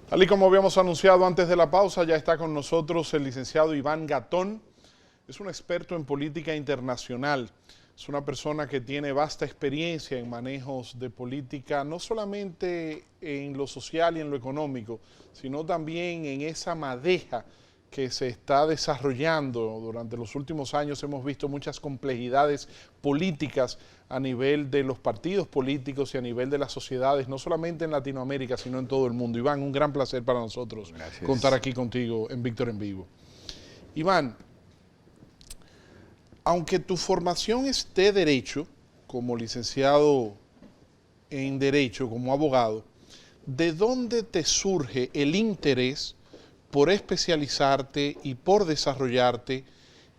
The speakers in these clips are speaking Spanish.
Tal y como habíamos anunciado antes de la pausa, ya está con nosotros el licenciado Iván Gatón. Es un experto en política internacional. Es una persona que tiene vasta experiencia en manejos de política, no solamente en lo social y en lo económico, sino también en esa madeja que se está desarrollando. Durante los últimos años hemos visto muchas complejidades políticas a nivel de los partidos políticos y a nivel de las sociedades, no solamente en Latinoamérica, sino en todo el mundo. Iván, un gran placer para nosotros contar aquí contigo en Víctor en Vivo. Iván, aunque tu formación es de Derecho, como licenciado en Derecho, como abogado, ¿de dónde te surge el interés por especializarte y por desarrollarte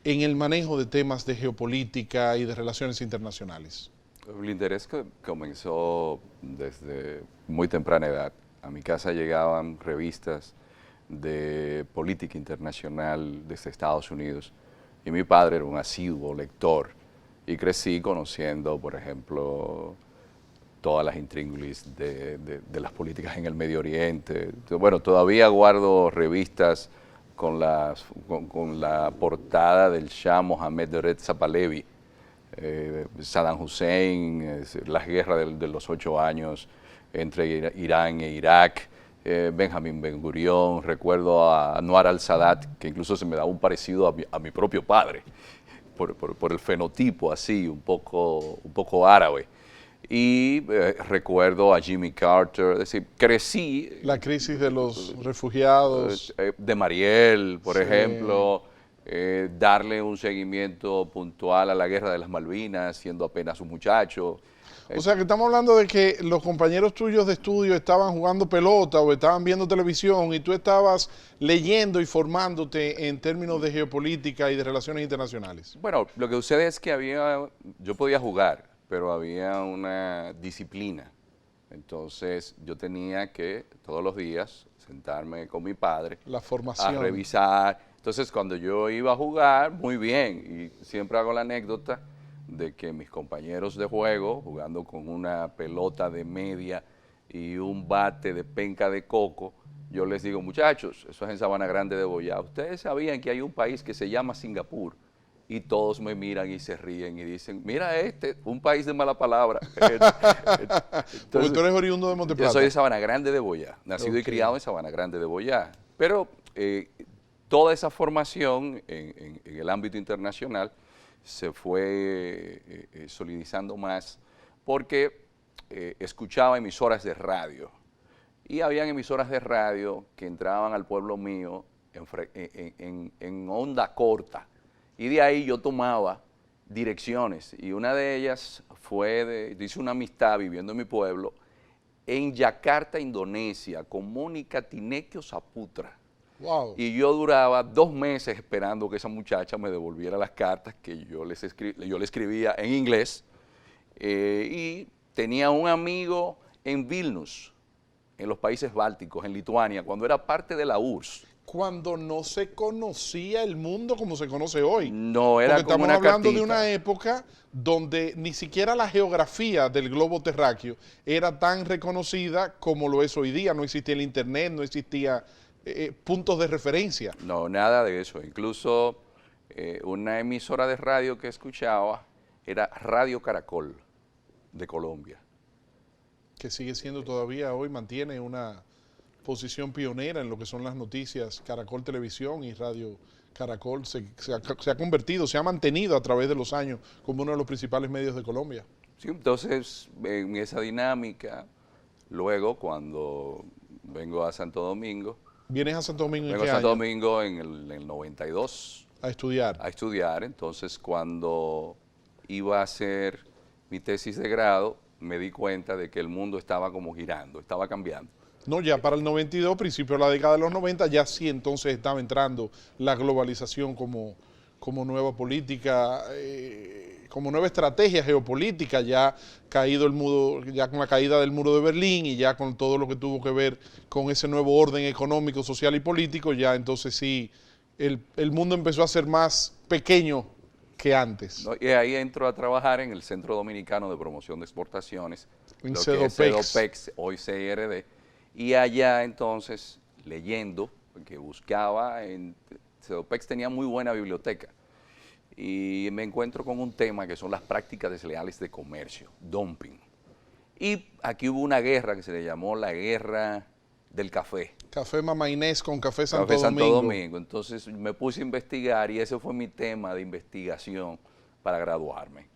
en el manejo de temas de geopolítica y de relaciones internacionales? El interés que comenzó desde muy temprana edad. A mi casa llegaban revistas de política internacional desde Estados Unidos y mi padre era un asiduo lector y crecí conociendo, por ejemplo, todas las intríngulis de las políticas en el Medio Oriente. Bueno, todavía guardo revistas con la portada del Shah Mohammad Reza Pahlavi, Saddam Hussein, las guerras de los 8 años entre Irán e Irak, Benjamin Ben Gurión, recuerdo a Anwar al-Sadat, que incluso se me da un parecido a mi propio padre, por el fenotipo así, un poco árabe. Y recuerdo a Jimmy Carter, es decir, crecí. La crisis de los refugiados. De Mariel, por ejemplo, darle un seguimiento puntual a la guerra de las Malvinas, siendo apenas un muchacho. O sea que estamos hablando de que los compañeros tuyos de estudio estaban jugando pelota o estaban viendo televisión y tú estabas leyendo y formándote en términos de geopolítica y de relaciones internacionales. Bueno, lo que sucede es que yo podía jugar, pero había una disciplina. Entonces yo tenía que todos los días sentarme con mi padre La formación. a revisar. Entonces cuando yo iba a jugar, muy bien, y siempre hago la anécdota de que mis compañeros de juego, jugando con una pelota de media y un bate de penca de coco, yo les digo, muchachos, eso es en Sabana Grande de Boyá, ustedes sabían que hay un país que se llama Singapur, y todos me miran y se ríen y dicen, mira un país de mala palabra. Entonces, porque tú eres oriundo de Monteplata. Yo soy de Sabana Grande de Boyá, nacido y criado en Sabana Grande de Boyá, pero toda esa formación en el ámbito internacional se fue solidizando más porque escuchaba emisoras de radio y habían emisoras de radio que entraban al pueblo mío en onda corta y de ahí yo tomaba direcciones y una de ellas hice una amistad viviendo en mi pueblo en Yakarta, Indonesia, con Mónica Tinekio Saputra. Wow. Y yo duraba 2 meses esperando que esa muchacha me devolviera las cartas que yo le escribía en inglés. Y tenía un amigo en Vilnius, en los países bálticos, en Lituania, cuando era parte de la URSS. Cuando no se conocía el mundo como se conoce hoy. No, era porque como estamos una hablando cartita. de una época donde ni siquiera la geografía del globo terráqueo era tan reconocida como lo es hoy día. No existía el internet, no existía puntos de referencia. No, nada de eso. Incluso una emisora de radio que escuchaba era Radio Caracol de Colombia. Que sigue siendo todavía hoy, mantiene una posición pionera en lo que son las noticias. Caracol Televisión y Radio Caracol se ha convertido, se ha mantenido a través de los años como uno de los principales medios de Colombia. Sí, entonces, en esa dinámica, luego cuando vengo a Santo Domingo, ¿Vienes a Santo Domingo en vengo qué a Santo año? Domingo en el 92 A estudiar. a estudiar, entonces cuando iba a hacer mi tesis de grado, me di cuenta de que el mundo estaba como girando, estaba cambiando. No, ya para el 92, principio de la década de los 90, ya sí entonces estaba entrando la globalización como nueva política, como nueva estrategia geopolítica, ya caído el muro, ya con la caída del muro de Berlín y ya con todo lo que tuvo que ver con ese nuevo orden económico, social y político, ya entonces sí el mundo empezó a ser más pequeño que antes. ¿No? Y ahí entro a trabajar en el Centro Dominicano de Promoción de Exportaciones, En lo que es CEDOPEX. CEDOPEX, hoy CIRD, Y allá entonces, leyendo, porque buscaba, CEDOPEX tenía muy buena biblioteca, y me encuentro con un tema que son las prácticas desleales de comercio, dumping. Y aquí hubo una guerra que se le llamó la guerra del café. Café Mama Inés con Café Santo Café Santo Domingo. Domingo. Entonces me puse a investigar y ese fue mi tema de investigación para graduarme.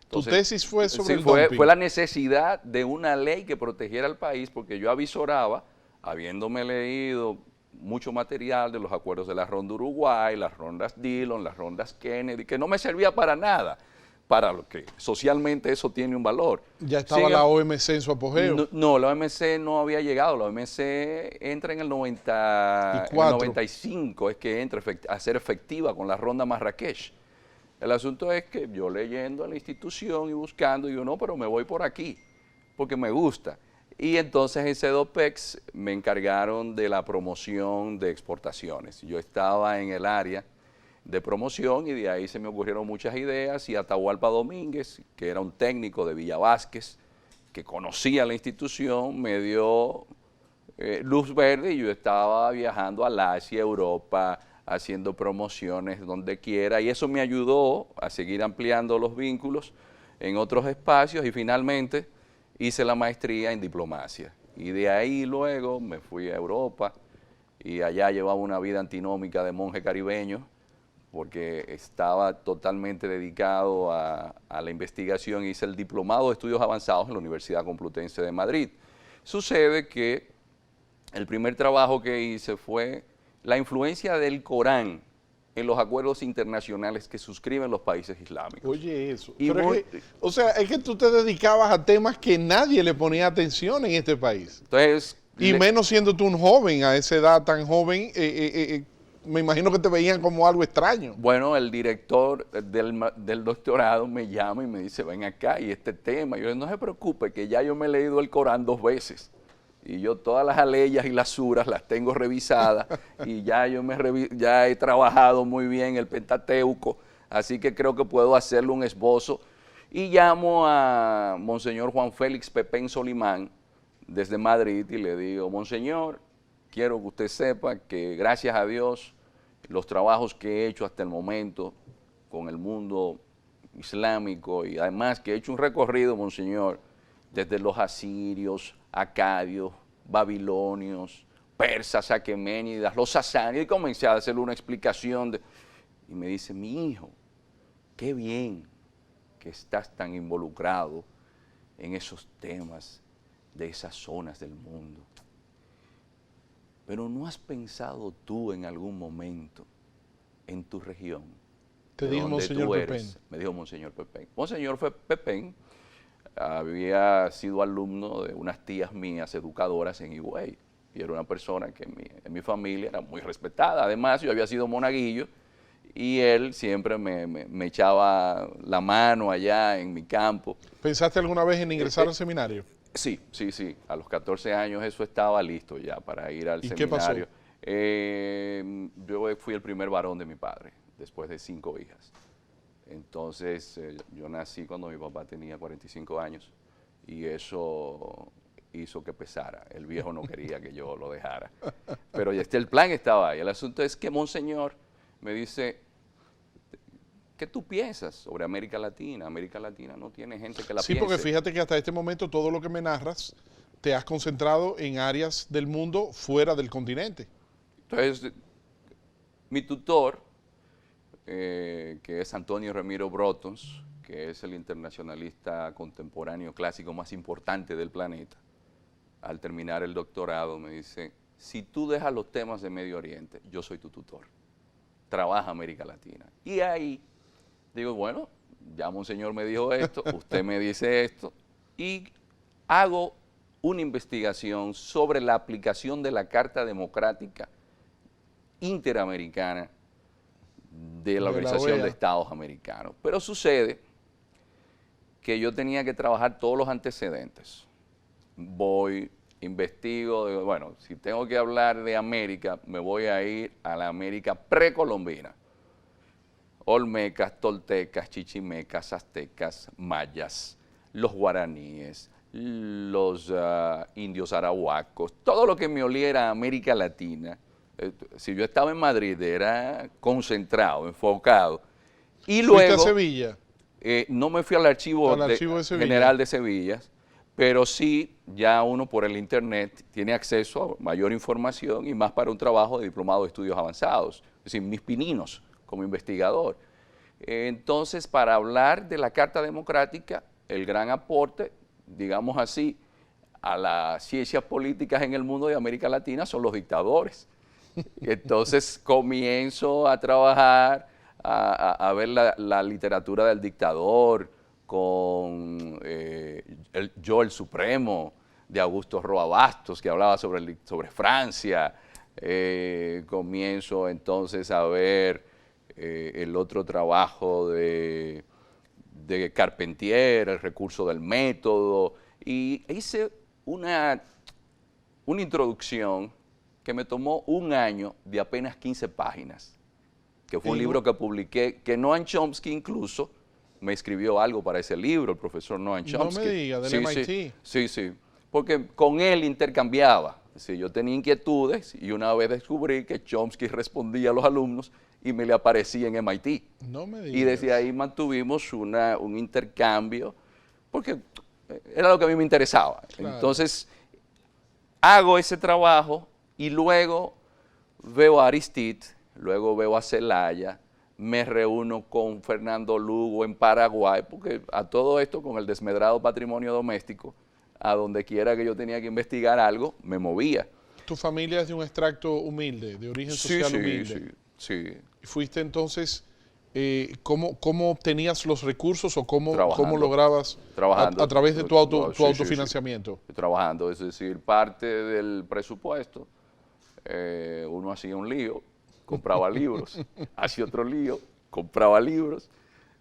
¿Tu Entonces, tesis fue sobre sí, el dumping? fue la necesidad de una ley que protegiera al país, porque yo avisoraba, habiéndome leído mucho material de los acuerdos de la Ronda Uruguay, las rondas Dillon, las rondas Kennedy, que no me servía para nada, para lo que socialmente eso tiene un valor. Ya estaba la OMC en su apogeo. No, la OMC no había llegado, la OMC entra en el 95, es que entra a ser efectiva con la ronda Marrakech. El asunto es que yo leyendo a la institución y buscando, digo, no, pero me voy por aquí, porque me gusta. Y entonces en CEDOPEX me encargaron de la promoción de exportaciones. Yo estaba en el área de promoción y de ahí se me ocurrieron muchas ideas y Atahualpa Domínguez, que era un técnico de Villa Vázquez, que conocía la institución, me dio luz verde y yo estaba viajando al Asia, Europa, haciendo promociones donde quiera y eso me ayudó a seguir ampliando los vínculos en otros espacios y finalmente hice la maestría en diplomacia. Y de ahí luego me fui a Europa y allá llevaba una vida antinómica de monje caribeño porque estaba totalmente dedicado a la investigación. Hice el diplomado de estudios avanzados en la Universidad Complutense de Madrid. Sucede que el primer trabajo que hice fue la influencia del Corán en los acuerdos internacionales que suscriben los países islámicos. Oye, eso. Pero es que tú te dedicabas a temas que nadie le ponía atención en este país. Entonces, menos siendo tú un joven, a esa edad tan joven, me imagino que te veían como algo extraño. Bueno, el director del doctorado me llama y me dice, ven acá, y este tema. Yo le digo, no se preocupe, que ya yo me he leído el Corán 2 veces. Y yo todas las aleyas y las suras las tengo revisadas y ya ya he trabajado muy bien el Pentateuco, así que creo que puedo hacerle un esbozo. Y llamo a Monseñor Juan Félix Pepén Solimán desde Madrid y le digo, Monseñor, quiero que usted sepa que gracias a Dios los trabajos que he hecho hasta el momento con el mundo islámico y además que he hecho un recorrido, Monseñor, desde los asirios, acadios, babilonios, persas, aqueménidas, los sasánidas, y comencé a hacerle una explicación. Y me dice, mi hijo, qué bien que estás tan involucrado en esos temas de esas zonas del mundo. Pero ¿no has pensado tú en algún momento en tu región? Te dijo Monseñor Pepén. Me dijo Monseñor Pepén. Monseñor Pepén había sido alumno de unas tías mías educadoras en Higüey y era una persona que en mi familia era muy respetada. Además, yo había sido monaguillo y él siempre me echaba la mano allá en mi campo. ¿Pensaste alguna vez en ingresar al seminario? Sí. A los 14 años eso estaba listo ya para ir al seminario. ¿Qué pasó? Yo fui el primer varón de mi padre, después de 5 hijas. Entonces, yo nací cuando mi papá tenía 45 años y eso hizo que pesara. El viejo no quería que yo lo dejara. Pero el plan estaba ahí. El asunto es que Monseñor me dice, ¿qué tú piensas sobre América Latina? América Latina no tiene gente que la piense. Sí, porque fíjate que hasta este momento todo lo que me narras te has concentrado en áreas del mundo fuera del continente. Entonces, mi tutor, que es Antonio Ramiro Brotons, que es el internacionalista contemporáneo clásico más importante del planeta, al terminar el doctorado me dice, si tú dejas los temas de Medio Oriente, yo soy tu tutor, trabaja América Latina. Y ahí digo, bueno, ya Monseñor me dijo esto, usted me dice esto, y hago una investigación sobre la aplicación de la Carta Democrática Interamericana de la Organización de Estados Americanos. Pero sucede que yo tenía que trabajar todos los antecedentes. Voy, investigo, bueno, si tengo que hablar de América, me voy a ir a la América precolombina. Olmecas, toltecas, chichimecas, aztecas, mayas, los guaraníes, los indios arahuacos, todo lo que me oliera a América Latina. Si yo estaba en Madrid era concentrado, enfocado. Y ¿Fuiste luego, a Sevilla? no me fui al archivo, Archivo de Sevilla. general de Sevilla, pero sí ya uno por el internet tiene acceso a mayor información y más para un trabajo de diplomado de estudios avanzados, es decir, mis pininos como investigador. Entonces, para hablar de la Carta Democrática, el gran aporte, digamos así, a las ciencias políticas en el mundo de América Latina son los dictadores. Entonces comienzo a trabajar, a ver la literatura del dictador con Yo el Supremo, de Augusto Roa Bastos, que hablaba sobre Francia. Comienzo entonces a ver el otro trabajo de Carpentier, el recurso del método, y hice una introducción que me tomó un año de apenas 15 páginas, que fue un libro que publiqué, que Noam Chomsky incluso me escribió algo para ese libro, el profesor Noam Chomsky. No me diga, del MIT. Sí, porque con él intercambiaba. Sí, yo tenía inquietudes y una vez descubrí que Chomsky respondía a los alumnos y me le aparecía en MIT. No me digas. Y desde ahí mantuvimos un intercambio, porque era lo que a mí me interesaba. Claro. Entonces, hago ese trabajo y luego veo a Aristide, luego veo a Zelaya, me reúno con Fernando Lugo en Paraguay, porque a todo esto con el desmedrado patrimonio doméstico, a donde quiera que yo tenía que investigar algo, me movía. ¿Tu familia es de un extracto humilde, de origen social humilde? Sí. ¿Y fuiste entonces, cómo obtenías los recursos o cómo lograbas a través de tu autofinanciamiento? Sí. Trabajando, es decir, parte del presupuesto, uno hacía un lío, compraba libros, hacía otro lío, compraba libros.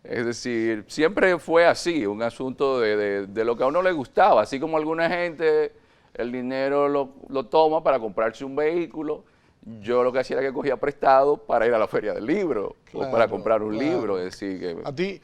Es decir, siempre fue así, un asunto de lo que a uno le gustaba, así como alguna gente el dinero lo toma para comprarse un vehículo. Yo lo que hacía era que cogía prestado para ir a la feria del libro, claro, o para comprar un libro. Es decir, que a ti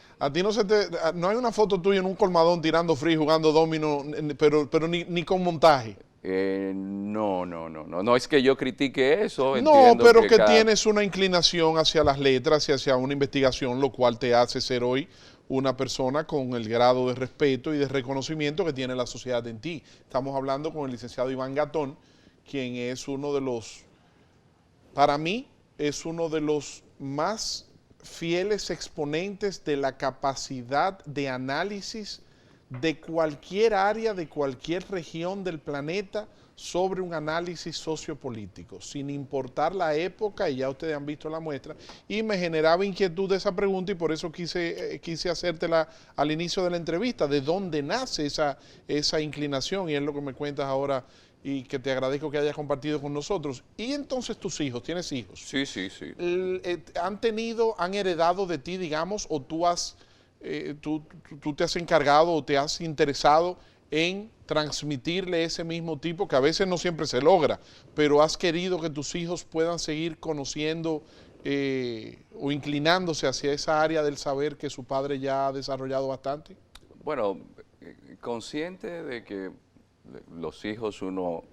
no hay una foto tuya en un colmadón tirando free, jugando domino, pero ni con montaje. No es que yo critique eso. No, pero que tienes una inclinación hacia las letras y hacia una investigación, lo cual te hace ser hoy una persona con el grado de respeto y de reconocimiento que tiene la sociedad en ti. Estamos hablando con el licenciado Iván Gatón, quien es uno de los, para mí, es uno de los más fieles exponentes de la capacidad de análisis de cualquier área, de cualquier región del planeta, sobre un análisis sociopolítico, sin importar la época, y ya ustedes han visto la muestra, y me generaba inquietud esa pregunta y por eso quise hacértela al inicio de la entrevista, de dónde nace esa inclinación, y es lo que me cuentas ahora y que te agradezco que hayas compartido con nosotros. Y entonces tus hijos, ¿tienes hijos? Sí. ¿Han heredado de ti, digamos, o tú te has encargado o te has interesado en transmitirle ese mismo tipo, que a veces no siempre se logra, pero has querido que tus hijos puedan seguir conociendo o inclinándose hacia esa área del saber que su padre ya ha desarrollado bastante? Bueno, consciente de que los hijos uno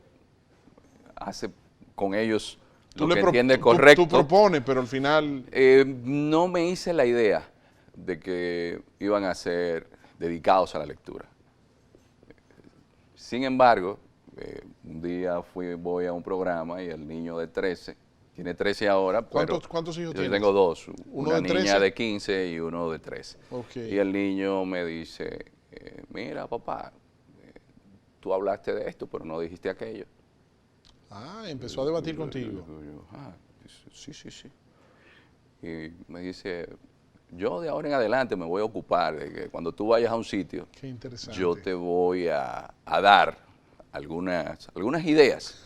hace con ellos lo que entiende correcto. Tú propones, pero al final... no me hice la idea de que iban a ser dedicados a la lectura. Sin embargo, un día voy a un programa y el niño de 13, tiene 13 ahora. ¿Cuántos hijos tienes? Yo tengo dos, una de niña de 15 y uno de 13. Okay. Y el niño me dice, mira papá, tú hablaste de esto, pero no dijiste aquello. Empezó a debatir contigo. Sí. Y me dice, yo de ahora en adelante me voy a ocupar de que cuando tú vayas a un sitio, yo te voy a dar algunas ideas.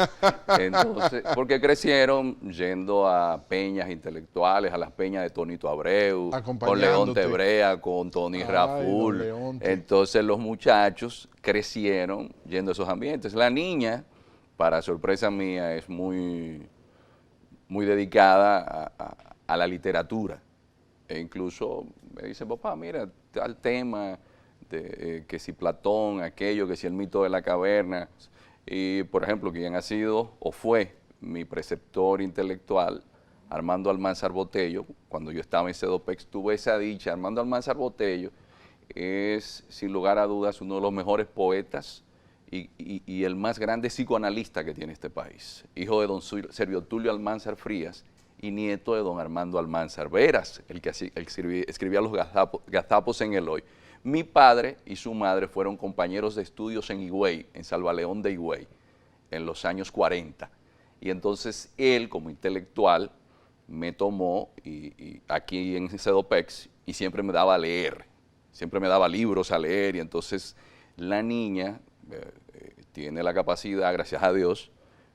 Entonces, porque crecieron yendo a peñas intelectuales, a las peñas de Tonito Abreu, con León Tebrea, con Tony Raful. Entonces los muchachos crecieron yendo a esos ambientes. La niña, para sorpresa mía, es muy dedicada a la literatura. E incluso me dice, papá, mira, tal tema que si Platón, aquello, que si el mito de la caverna. Y, por ejemplo, quien ha sido o fue mi preceptor intelectual, Armando Almanzar Botello, cuando yo estaba en CEDOPEX, tuve esa dicha. Armando Almanzar Botello es, sin lugar a dudas, uno de los mejores poetas y el más grande psicoanalista que tiene este país. Hijo de don Servio Tulio Almanzar Frías y nieto de don Armando Almanzar Veras, el que escribía Los Gazapos en el Hoy. Mi padre y su madre fueron compañeros de estudios en Higüey, en Salvaleón de Higüey, en los años 40. Y entonces él, como intelectual, me tomó y aquí en CEDOPEX y siempre me daba a leer, siempre me daba libros a leer. Y entonces la niña tiene la capacidad, gracias a Dios,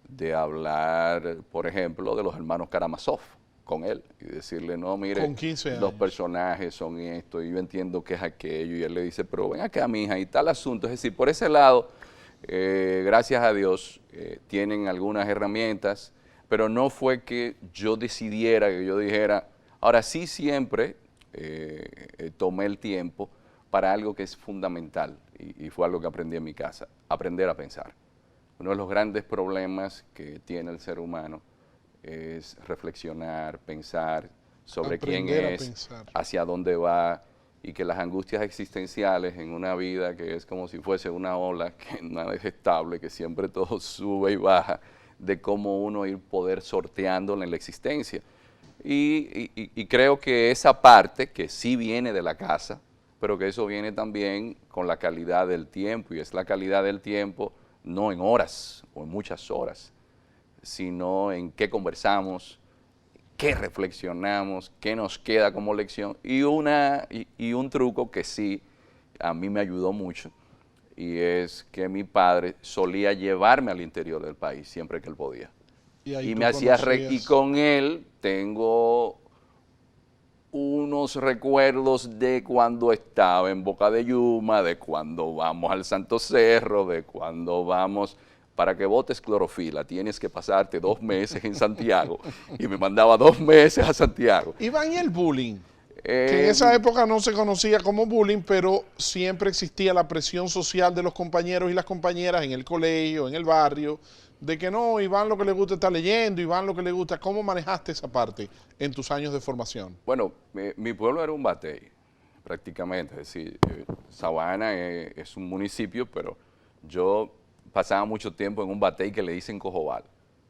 de hablar, por ejemplo, de los hermanos Karamazov con él y decirle, no, mire, con 15 años. Los personajes son esto y yo entiendo que es aquello, y él le dice, pero ven acá, mija, y tal asunto. Es decir, por ese lado, gracias a Dios, tienen algunas herramientas, pero no fue que yo decidiera, que yo dijera, ahora sí siempre tomé el tiempo para algo que es fundamental, y fue algo que aprendí en mi casa, aprender a pensar. Uno de los grandes problemas que tiene el ser humano es reflexionar, pensar sobre Aprender quién es, hacia dónde va, y que las angustias existenciales en una vida que es como si fuese una ola, que nada es estable, que siempre todo sube y baja, de cómo uno ir poder sorteándola en la existencia. Y creo que esa parte, que sí viene de la casa, pero que eso viene también con la calidad del tiempo, y es la calidad del tiempo no en horas o en muchas horas, sino en qué conversamos, qué reflexionamos, qué nos queda como lección. Y un truco que sí a mí me ayudó mucho, y es que mi padre solía llevarme al interior del país siempre que él podía. Y me hacía y con él tengo unos recuerdos de cuando estaba en Boca de Yuma, de cuando vamos al Santo Cerro, de cuando vamos. Para que botes clorofila tienes que pasarte 2 meses en Santiago, y me mandaba 2 meses a Santiago. Iván, ¿y el bullying? Que en esa época no se conocía como bullying, pero siempre existía la presión social de los compañeros y las compañeras en el colegio, en el barrio, de que no, Iván lo que le gusta está leyendo, Iván lo que le gusta. ¿Cómo manejaste esa parte en tus años de formación? Bueno, mi pueblo era un batey, prácticamente. Es decir, Sabana es un municipio, pero yo pasaba mucho tiempo en un batey que le dicen Cojobal,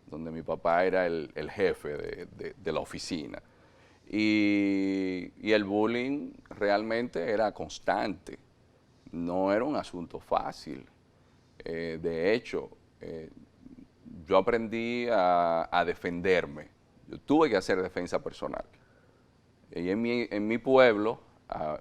donde mi papá era el jefe de la oficina. Y el bullying realmente era constante, no era un asunto fácil. De hecho, yo aprendí a defenderme. Yo tuve que hacer defensa personal. Y en mi pueblo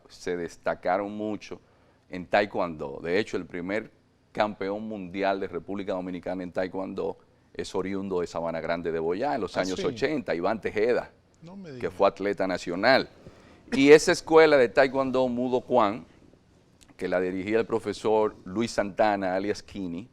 se destacaron mucho en taekwondo. De hecho, el primer campeón mundial de República Dominicana en taekwondo es oriundo de Sabana Grande de Boyá en los años 80, Iván Tejeda, que fue atleta nacional. Y esa escuela de taekwondo Mudo Kwan, que la dirigía el profesor Luis Santana, alias Kini,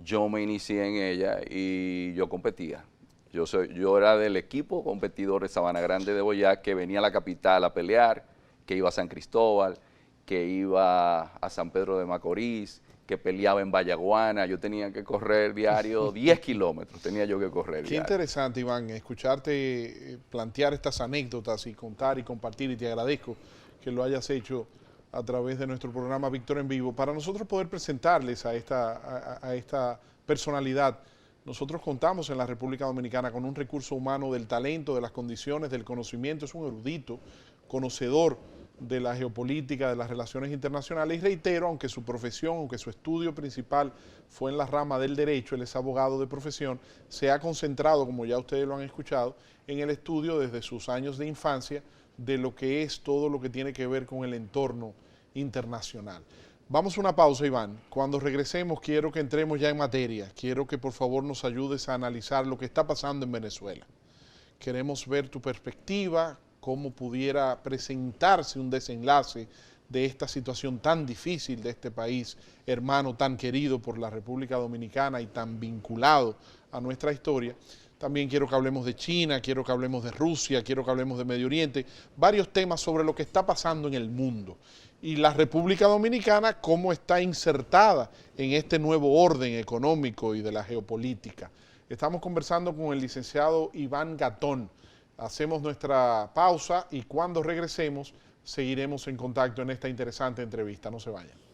yo me inicié en ella y yo competía. Yo era del equipo competidor de Sabana Grande de Boyá, que venía a la capital a pelear, que iba a San Cristóbal, que iba a San Pedro de Macorís, que peleaba en Vallaguana. Yo tenía que correr diario 10 kilómetros, tenía yo que correr diario. Qué interesante, Iván, escucharte plantear estas anécdotas y contar y compartir, y te agradezco que lo hayas hecho a través de nuestro programa Víctor en Vivo, para nosotros poder presentarles a esta personalidad. Nosotros contamos en la República Dominicana con un recurso humano del talento, de las condiciones, del conocimiento. Es un erudito, conocedor de la geopolítica, de las relaciones internacionales, y reitero, aunque su profesión, aunque su estudio principal fue en la rama del derecho, él es abogado de profesión, se ha concentrado, como ya ustedes lo han escuchado, en el estudio desde sus años de infancia de lo que es todo lo que tiene que ver con el entorno internacional. Vamos a una pausa, Iván. Cuando regresemos quiero que entremos ya en materia. Quiero que por favor nos ayudes a analizar lo que está pasando en Venezuela. Queremos ver tu perspectiva, cómo pudiera presentarse un desenlace de esta situación tan difícil de este país, hermano tan querido por la República Dominicana y tan vinculado a nuestra historia. También quiero que hablemos de China, quiero que hablemos de Rusia, quiero que hablemos de Medio Oriente, varios temas sobre lo que está pasando en el mundo. Y la República Dominicana, cómo está insertada en este nuevo orden económico y de la geopolítica. Estamos conversando con el licenciado Iván Gatón. Hacemos nuestra pausa y cuando regresemos seguiremos en contacto en esta interesante entrevista. No se vayan.